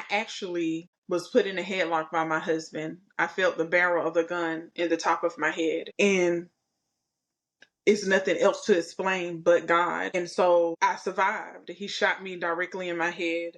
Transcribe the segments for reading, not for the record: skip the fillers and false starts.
actually was put in a headlock by my husband. I felt the barrel of the gun in the top of my head. And it's nothing else to explain but God. And so I survived. He shot me directly in my head.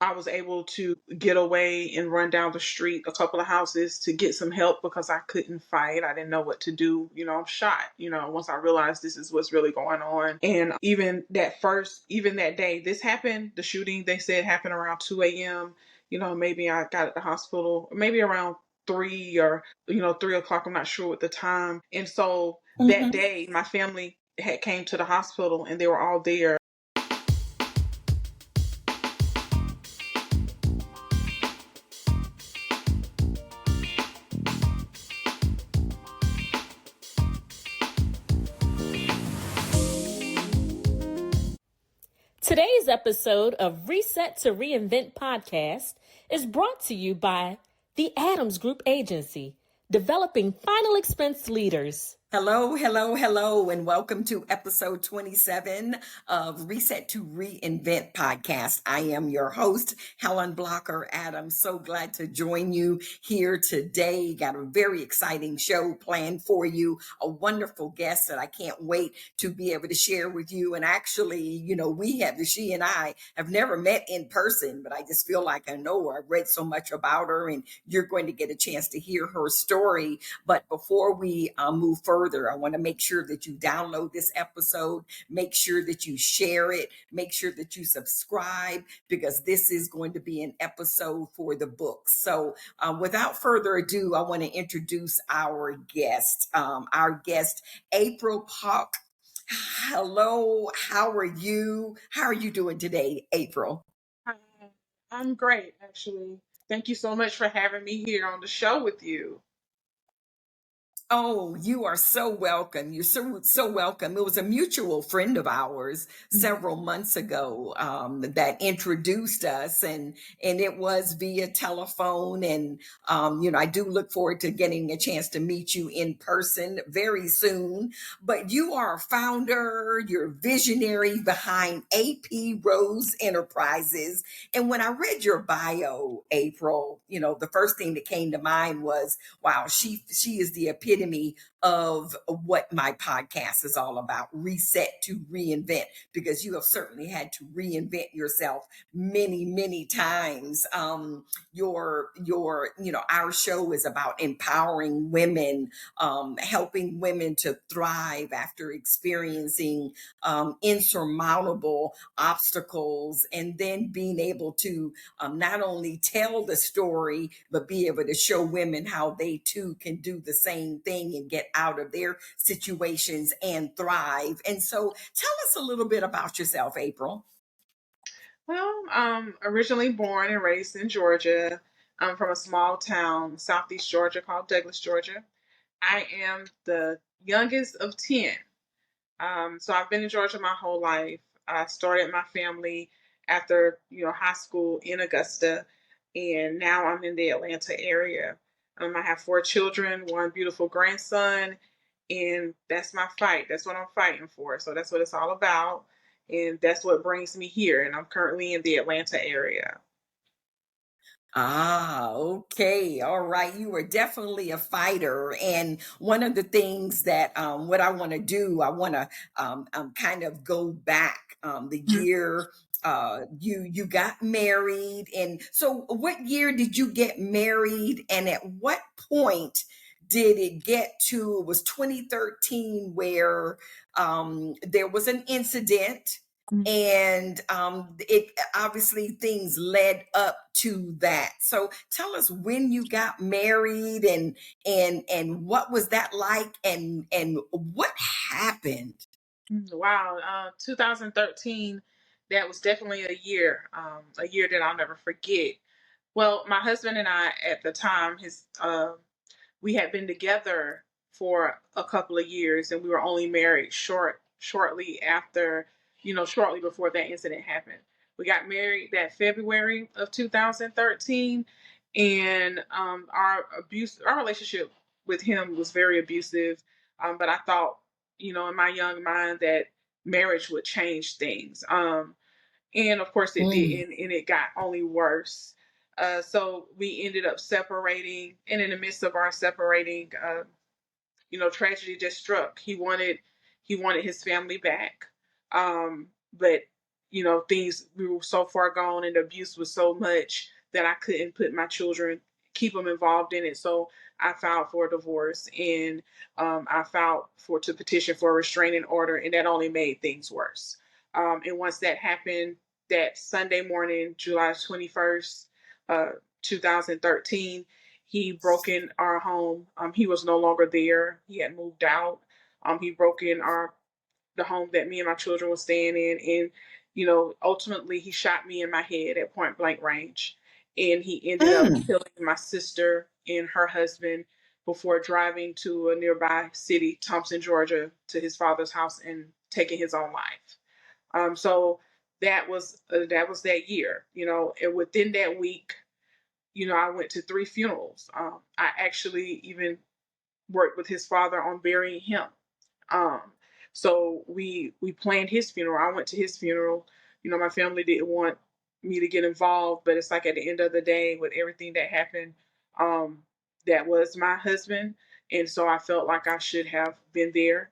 I was able to get away and run down the street a couple of houses to get some help because I couldn't fight. I didn't know what to do. I'm shot, once I realized this is what's really going on. And even that day, this happened, the shooting, they said happened around 2 a.m. Maybe I got at the hospital, maybe around 3 or 3 o'clock. I'm not sure what the time. And so that day, my family had came to the hospital and they were all there. Today's episode of Reset to Reinvent podcast is brought to you by the Adams Group Agency, developing final expense leaders. Hello, hello, hello, and welcome to episode 27 of Reset to Reinvent podcast. I am your host, Helen Blocker Adams. So glad to join you here today. Got a very exciting show planned for you, a wonderful guest that I can't wait to be able to share with you. And actually, she and I have never met in person, but I just feel like I know her. I've read so much about her, and you're going to get a chance to hear her story. But before we move further, I want to make sure that you download this episode, make sure that you share it, make sure that you subscribe, because this is going to be an episode for the books. So without further ado, I want to introduce our guest, April Paulk. Hello, how are you? How are you doing today, April? I'm great, actually. Thank you so much for having me here on the show with you. Oh, you are so welcome. You're so welcome. It was a mutual friend of ours several months ago that introduced us, and it was via telephone. And I do look forward to getting a chance to meet you in person very soon. But you are a founder, you're a visionary behind AP Rose Enterprises. And when I read your bio, April, the first thing that came to mind was, wow, she is the epitome of what my podcast is all about, Reset to Reinvent, because you have certainly had to reinvent yourself many, many times. Our show is about empowering women, helping women to thrive after experiencing insurmountable obstacles, and then being able to not only tell the story, but be able to show women how they too can do the same thing and get out of their situations and thrive. And so tell us a little bit about yourself, April. Well, I'm originally born and raised in Georgia. I'm from a small town, southeast Georgia, called Douglas, Georgia. I am the youngest of 10. So I've been in Georgia my whole life. I started my family after, high school in Augusta, and now I'm in the Atlanta area. I have 4 children, 1 beautiful grandson, and that's my fight. That's what I'm fighting for. So that's what it's all about, and that's what brings me here. And I'm currently in the Atlanta area. Ah, okay. All right. You are definitely a fighter. And one of the things that what I want to do, I want to kind of go back the year you got married. And so what year did you get married? And at what point did it get to, it was 2013 where there was an incident, and it obviously things led up to that. So tell us when you got married, and what was that like, and what happened? Wow, 2013, that was definitely a year that I'll never forget. Well, my husband and I at the time, we had been together for a couple of years, and we were only married shortly after, shortly before that incident happened. We got married that February of 2013, and our relationship with him was very abusive. But I thought, in my young mind, that marriage would change things. And of course it did, and it got only worse. So we ended up separating, and in the midst of our separating, tragedy just struck. He wanted his family back, but things, we were so far gone, and the abuse was so much that I couldn't put my children, keep them involved in it. So I filed for a divorce, and I filed for to petition for a restraining order, and that only made things worse. And once that happened, that Sunday morning, July 21st, 2013, he broke in our home. He was no longer there. He had moved out. He broke in the home that me and my children were staying in, and ultimately he shot me in my head at point blank range, and he ended up Mm. killing my sister and her husband before driving to a nearby city, Thompson, Georgia, to his father's house and taking his own life. So that was that year, and within that week, I went to 3 funerals. I actually even worked with his father on burying him. Um, so we planned his funeral. I went to his funeral. My family didn't want me to get involved, but it's like at the end of the day, with everything that happened, um, that was my husband, and so I felt like I should have been there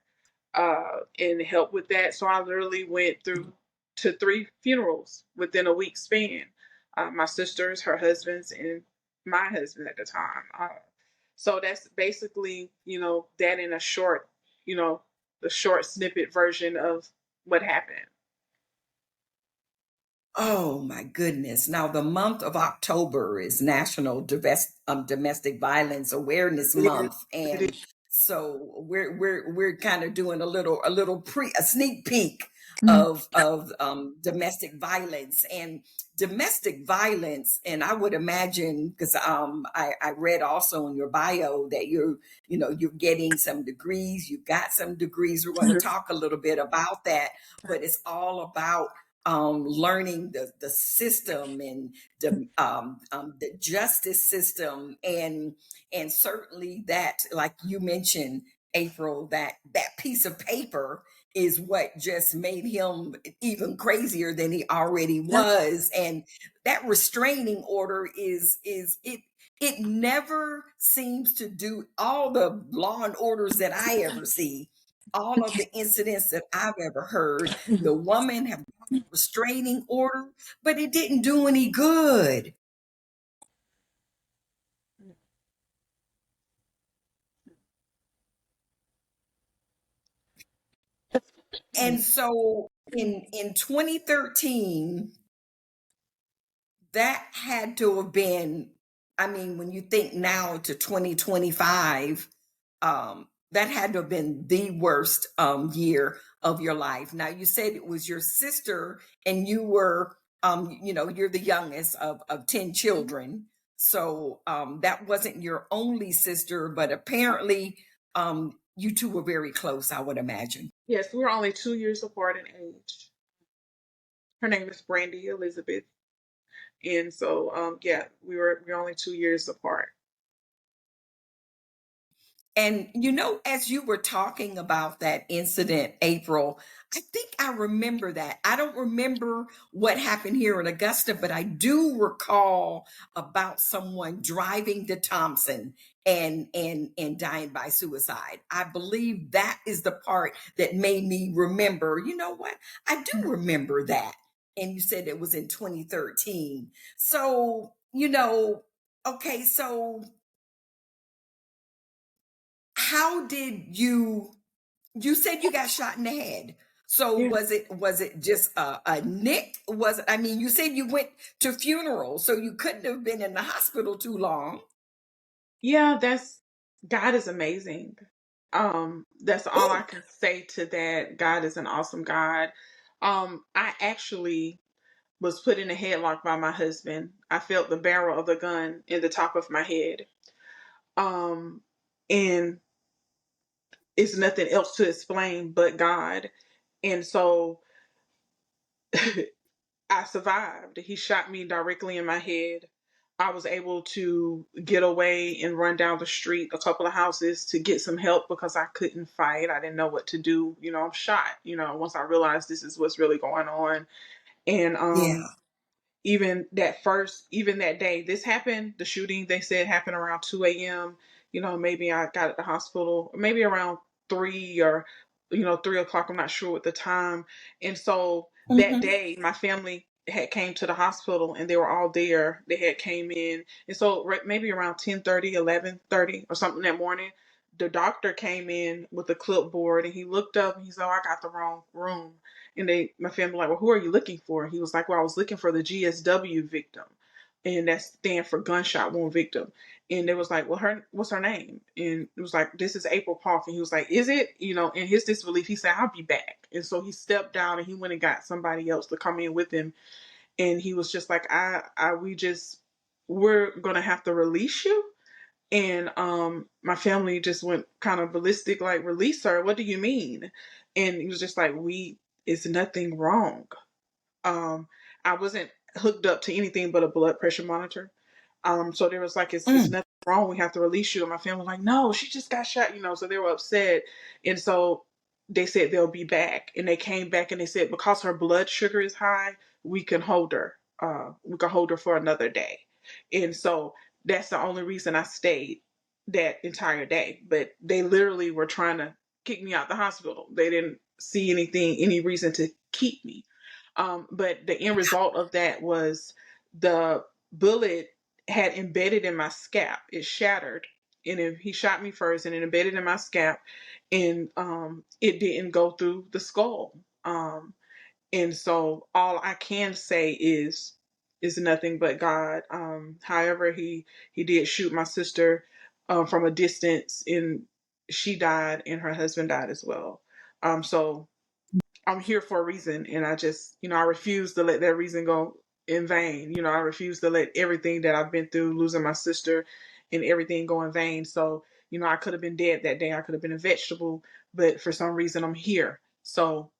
and help with that. So I literally went through to 3 funerals within a week span. My sister's, her husband's, and my husband at the time. So that's basically, that in a short, the short snippet version of what happened. Oh my goodness. Now, the month of October is National Domestic Violence Awareness It is. Month. It is. And so we're kind of doing a sneak peek Mhm. of domestic violence and domestic violence. And I would imagine, because I read also in your bio that you're getting some degrees, you've got some degrees. We're going to talk a little bit about that, but it's all about learning the system and the justice system, and certainly that, like you mentioned, April, that piece of paper is what just made him even crazier than he already Yeah. was. And that restraining order is it never seems to do all the law and orders that I ever see, all of the incidents that I've ever heard. The woman have restraining order, but it didn't do any good. And so in 2013, that had to have been, I mean, when you think now to 2025, that had to have been the worst year of your life. Now, you said it was your sister, and you were, you're the youngest of 10 children. So that wasn't your only sister, but apparently you two were very close, I would imagine. Yes, we were only 2 years apart in age. Her name is Brandy Elizabeth, and so yeah, we were only 2 years apart. And as you were talking about that incident, April, I think I remember that. I don't remember what happened here in Augusta, but I do recall about someone driving to Thompson and dying by suicide. I believe that is the part that made me remember, you know what? I do remember that. And you said it was in 2013. So, okay, so how did you said you got shot in the head? So Yeah. was it just a nick? Was it, I mean, you said you went to funerals, so you couldn't have been in the hospital too long. Yeah, God is amazing. That's all I Ooh. can say to that. God is an awesome God. I actually was put in a headlock by my husband. I felt the barrel of the gun in the top of my head. Um, and it's nothing else to explain but God. And so I survived. He shot me directly in my head. I was able to get away and run down the street a couple of houses to get some help because I couldn't fight. I didn't know what to do. I'm shot, once I realized this is what's really going on. And Yeah. even that day, this happened, the shooting, they said happened around 2 a.m. Maybe I got at the hospital, maybe around 3 or, 3 o'clock. I'm not sure at the time. And so that Mhm. day, my family had came to the hospital and they were all there. They had came in. And so maybe around 10:30, 11:30 or something that morning, the doctor came in with a clipboard and he looked up and he said, "Oh, I got the wrong room." And my family were like, "Well, who are you looking for?" He was like, "Well, I was looking for the GSW victim." And that stand for gunshot wound victim. And they was like, "Well, what's her name?" And it was like, "This is April Paulk." And he was like, "Is it?" In his disbelief, he said, "I'll be back." And so he stepped down and he went and got somebody else to come in with him. And he was just like, we're going to have to release you. And my family just went kind of ballistic, like, "Release her? What do you mean?" And he was just like, "It's nothing wrong." Um, I wasn't hooked up to anything but a blood pressure monitor. So there was like, it's Mm. nothing wrong. We have to release you. And my family was like, "No, she just got shot." So they were upset. And so they said they'll be back. And they came back and they said, because her blood sugar is high, we can hold her. We can hold her for another day. And so that's the only reason I stayed that entire day. But they literally were trying to kick me out the hospital. They didn't see any reason to keep me. But the end result of that was the bullet had embedded in my scalp. It shattered. And he shot me first and it embedded in my scalp, and it didn't go through the skull. And so all I can say is nothing but God. However, he did shoot my sister from a distance, and she died, and her husband died as well. So I'm here for a reason, and I just, I refuse to let that reason go in vain. I refuse to let everything that I've been through, losing my sister and everything, go in vain. So, I could have been dead that day. I could have been a vegetable, but for some reason I'm here. So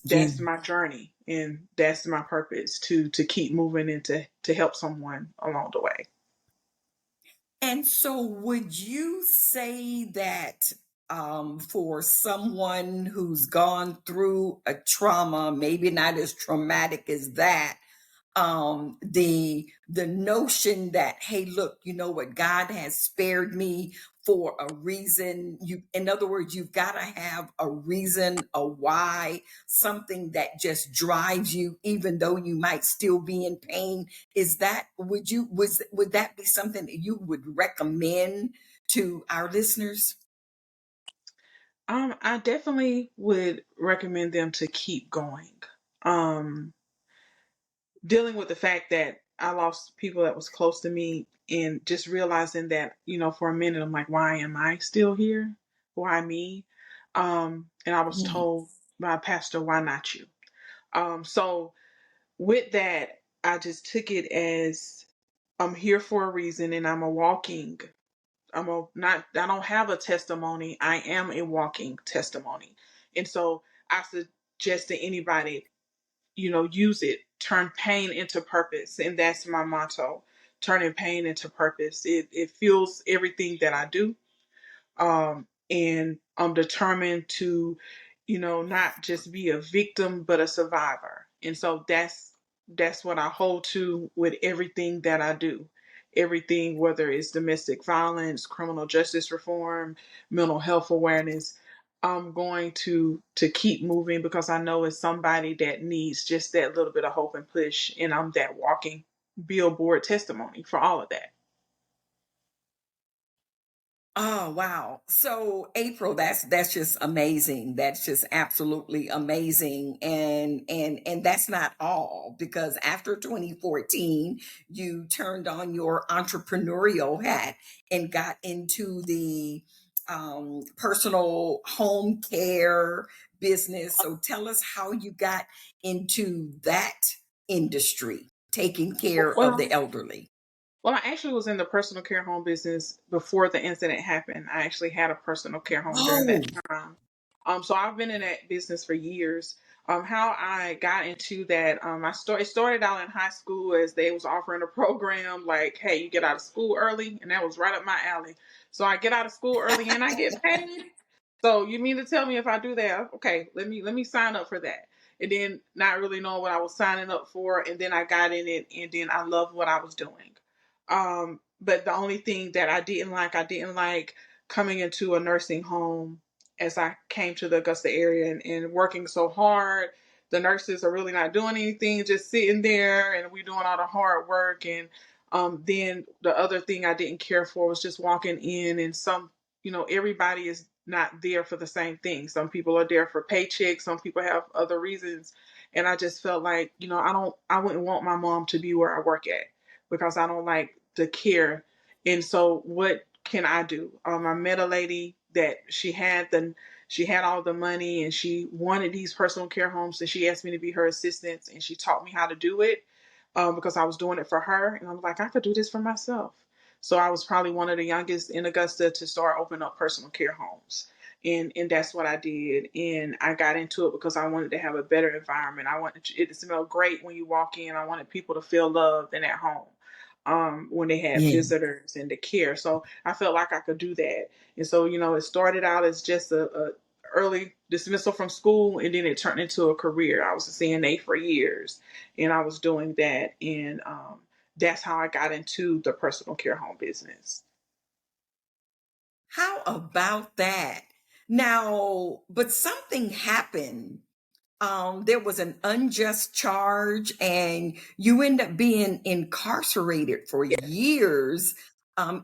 Yeah. that's my journey, and that's my purpose, to keep moving and to help someone along the way. And so, would you say that for someone who's gone through a trauma, maybe not as traumatic as that, the notion that, hey, look, you know what, God has spared me for a reason. In other words, you've got to have a reason, a why, something that just drives you even though you might still be in pain. Is that, would that be something that you would recommend to our listeners? I definitely would recommend them to keep going. Um, Dealing with the fact that I lost people that was close to me, and just realizing that, for a minute, I'm like, why am I still here? Why me? And I was Mm. told by a pastor, why not you? So with that, I just took it as, I'm here for a reason, and I don't have a testimony. I am a walking testimony. And so I suggest to anybody, use it, turn pain into purpose. And that's my motto: turning pain into purpose. It fuels everything that I do. And I'm determined to, not just be a victim, but a survivor. And so that's what I hold to with everything that I do. Everything, whether it's domestic violence, criminal justice reform, mental health awareness, I'm going to keep moving, because I know it's somebody that needs just that little bit of hope and push, and I'm that walking billboard testimony for all of that. Oh, wow. So April, that's just amazing. That's just absolutely amazing. And that's not all, because after 2014, you turned on your entrepreneurial hat and got into the personal home care business. So tell us how you got into that industry, taking care of Well, the elderly. Well, I actually was in the personal care home business before the incident happened. I actually had a personal care home during that Oh, time. So I've been in that business for years. How I got into that, it started out in high school, as they was offering a program like, "Hey, you get out of school early," and that was right up my alley. So I get out of school early and I get paid. So you mean to tell me, if I do that, okay, let me sign up for that. and then not really knowing what I was signing up for, and then I got in it, and then I loved what I was doing. But the only thing that I didn't like coming into a nursing home as I came to the Augusta area and working so hard. The nurses are really not doing anything, just sitting there, and we doing all the hard work. And then the other thing I didn't care for was just walking in, and everybody is not there for the same thing. Some people are there for paychecks, some people have other reasons. And I just felt like, I wouldn't want my mom to be where I work at because I don't like the care. And so what can I do? I met a lady that she had all the money and she wanted these personal care homes, and she asked me to be her assistant, and she taught me how to do it because I was doing it for her, and I was like, I could do this for myself. So I was probably one of the youngest in Augusta to start opening up personal care homes. And that's what I did. And I got into it because I wanted to have a better environment. I wanted it to smell great when you walk in. I wanted people to feel loved and at home when they had Yeah. visitors and the care. So I felt like I could do that. And so, it started out as just a early dismissal from school, and then it turned into a career. I was a CNA for years, and I was doing that. And that's how I got into the personal care home business. How about that? Now, but something happened. There was an unjust charge, and you end up being incarcerated for years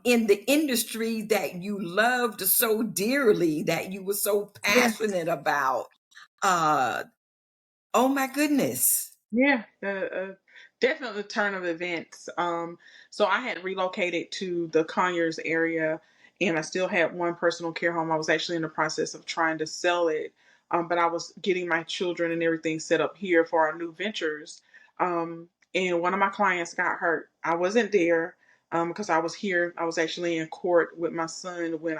in the industry that you loved so dearly, that you were so Yes. passionate about. Uh, oh my goodness. Yeah, definitely a turn of events. So I had relocated to the Conyers area, and I still had one personal care home. I was actually in the process of trying to sell it, but I was getting my children and everything set up here for our new ventures. And one of my clients got hurt. I wasn't there because I was here. I was actually in court with my son when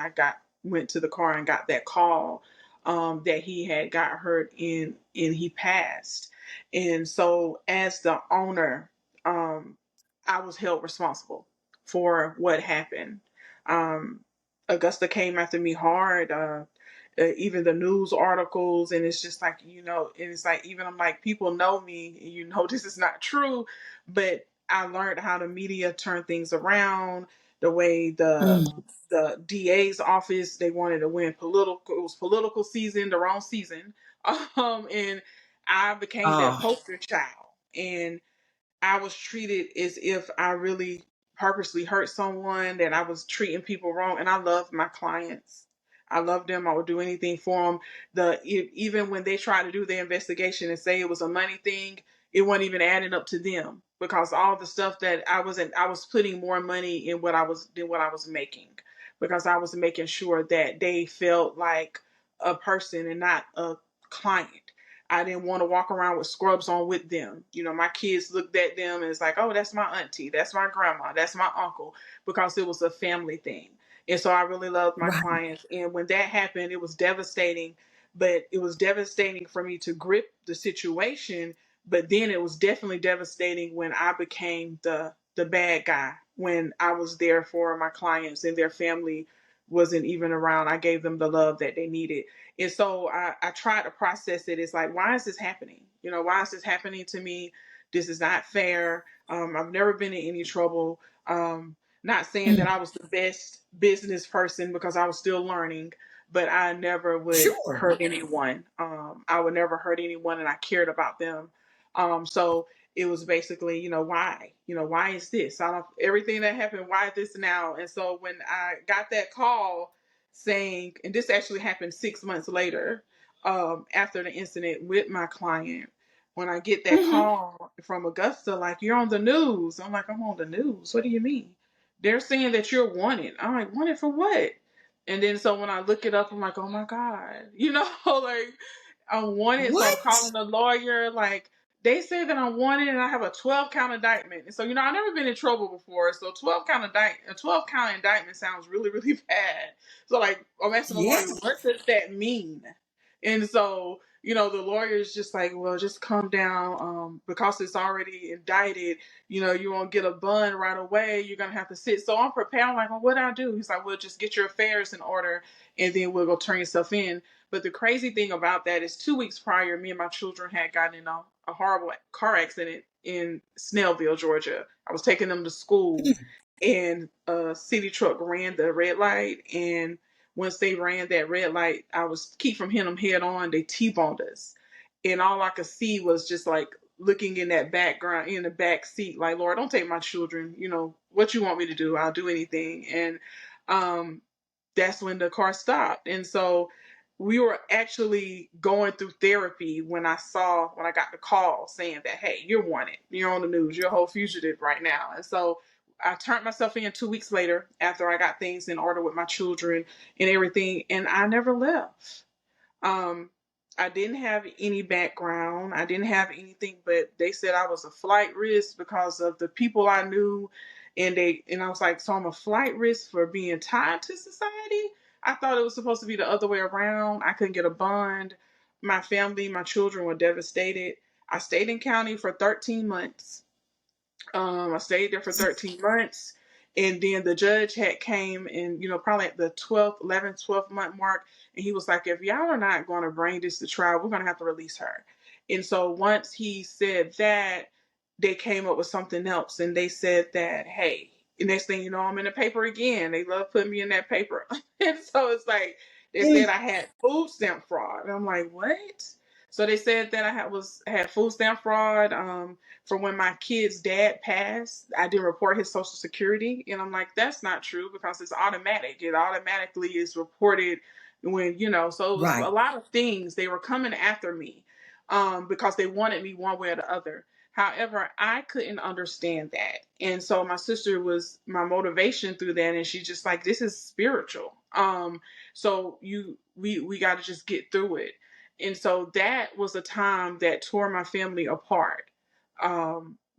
went to the car and got that call that he had got hurt and he passed. And so, as the owner, um, I was held responsible for what happened. Um, Augusta came after me hard, even the news articles, and it's just like, and it's like, even I'm like, people know me, this is not true, but I learned how the media turn things around, the way Mm. the DA's office, they wanted to win political, it was political season, the wrong season. And I became that Oh, poster child, and I was treated as if I really purposely hurt someone, that I was treating people wrong. And I love my clients. I love them. I would do anything for them. Even when they tried to do their investigation and say it was a money thing, it wasn't even adding up to them because all the stuff that I was putting more money in than what I was making, because I was making sure that they felt like a person and not a client. I didn't want to walk around with scrubs on with them. My kids looked at them and it's like, oh, that's my auntie, that's my grandma, that's my uncle, because it was a family thing. And so I really loved my right. clients. And when that happened, it was devastating, but it was devastating for me to grip the situation. But then it was definitely devastating when I became the bad guy, when I was there for my clients and their family wasn't even around. I gave them the love that they needed. And so I tried to process it. It's like, why is this happening? Why is this happening to me? This is not fair. I've never been in any trouble. Not saying that Mm. I was the best business person because I was still learning, but I never would Sure. hurt anyone. I would never hurt anyone, and I cared about them. So it was basically, why? Why is this? I don't, everything that happened, why this now? And so when I got that call saying, and this actually happened 6 months later, after the incident with my client, when I get that Hmm. call from Augusta, like, you're on the news. I'm like, I'm on the news. What do you mean? They're saying that you're wanted. I'm like, wanted for what? And then so when I look it up, I'm like, oh my God, like, I'm wanted. So I'm What? calling the lawyer. Like, they say that I'm wanted and I have a 12 count indictment. And so, I've never been in trouble before. So a 12 count indictment sounds really, really bad. So like, I'm asking the Yeah. lawyer, what does that mean? And so the lawyer's just like, well, just calm down, because it's already indicted, you won't get a bond right away. You're going to have to sit. So I'm prepared. I'm like, well, what do I do? He's like, well, just get your affairs in order and then we'll go turn yourself in. But the crazy thing about that is 2 weeks prior, me and my children had gotten in a horrible car accident in Snellville, Georgia. I was taking them to school and a city truck ran the red light, and once they ran that red light, I was keep from hitting them head on. They T-boned us, and all I could see was just like looking in that background in the back seat, like, Lord, don't take my children. What you want me to do, I'll do anything. And um, that's when the car stopped, and so we were actually going through therapy when I got the call saying that, hey, you're wanted, you're on the news, you're a whole fugitive right now. And so I turned myself in 2 weeks later after I got things in order with my children and everything, and I never left. Um, I didn't have any background. I didn't have anything, but they said I was a flight risk because of the people I knew, and I was like, so I'm a flight risk for being tied to society. I thought it was supposed to be the other way around. I couldn't get a bond. My family, my children were devastated. I stayed in county for 13 months. I stayed there for 13 months. And then the judge had came and, probably at the 11th, 12th month mark. And he was like, if y'all are not going to bring this to trial, we're going to have to release her. And so once he said that, they came up with something else. And they said that, hey, the next thing you know, I'm in the paper again. They love putting me in that paper. And so it's like, they said I had food stamp fraud. And I'm like, what? So they said that I had food stamp fraud. For when my kid's dad passed, I didn't report his social security. And I'm like, that's not true because it's automatic. It automatically is reported when, so it was a Right. lot of things. They were coming after me because they wanted me one way or the other. However, I couldn't understand that. And so my sister was my motivation through that. And she's just like, this is spiritual. So we got to just get through it. And so that was a time that tore my family apart.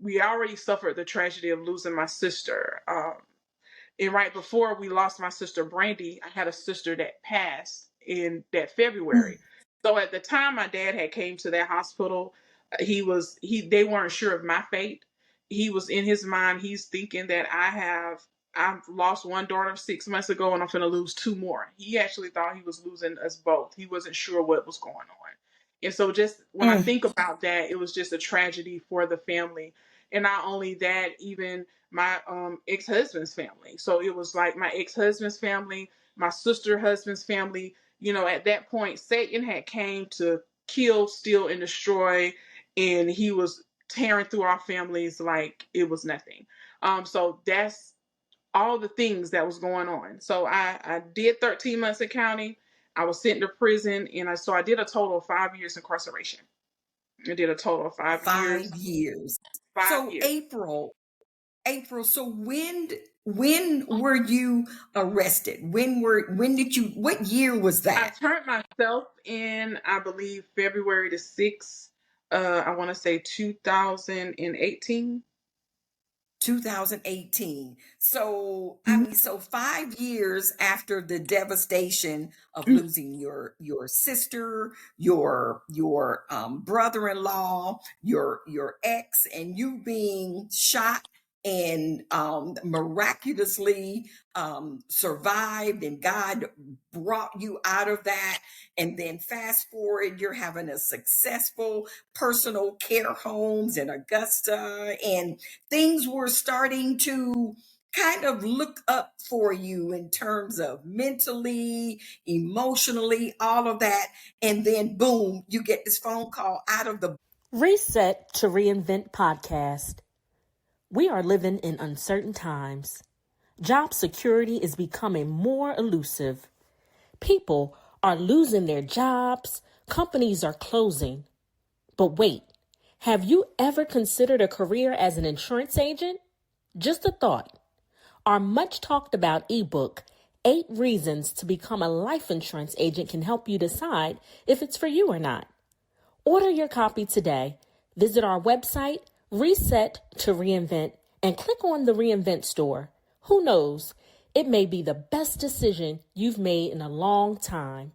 We already suffered the tragedy of losing my sister. And right before we lost my sister Brandy, I had a sister that passed in that February. So at the time my dad had came to that hospital, they weren't sure of my fate. He was in his mind, he's thinking that I've lost one daughter 6 months ago and I'm going to lose two more. He actually thought he was losing us both. He wasn't sure what was going on. And so just when I think about that, it was just a tragedy for the family. And not only that, even my ex-husband's family. So it was like my ex-husband's family, my sister husband's family. At that point, Satan had came to kill, steal, and destroy, and he was tearing through our families like it was nothing. So that's all the things that was going on. So I did 13 months in county. I was sent to prison, and I did a total of 5 years incarceration. I did a total of 5 years. 5 years. 5 years. April, so when were you arrested? What year was I that? turned myself in, I believe, February the 6th. I want to say 2018. 2018. So, so 5 years after the devastation of losing your sister, your brother-in-law, your ex, and you being shot and miraculously survived, and God brought you out of that. And then fast forward, you're having a successful personal care homes in Augusta, and things were starting to kind of look up for you in terms of mentally, emotionally, all of that. And then boom, you get this phone call out of the Reset to Reinvent podcast. We are living in uncertain times. Job security is becoming more elusive. People are losing their jobs. Companies are closing. But wait, have you ever considered a career as an insurance agent? Just a thought. Our much talked about ebook, 8 Reasons to Become a Life Insurance Agent, can help you decide if it's for you or not. Order your copy today. Visit our website, Reset to Reinvent, and click on the Reinvent store. Who knows? It may be the best decision you've made in a long time.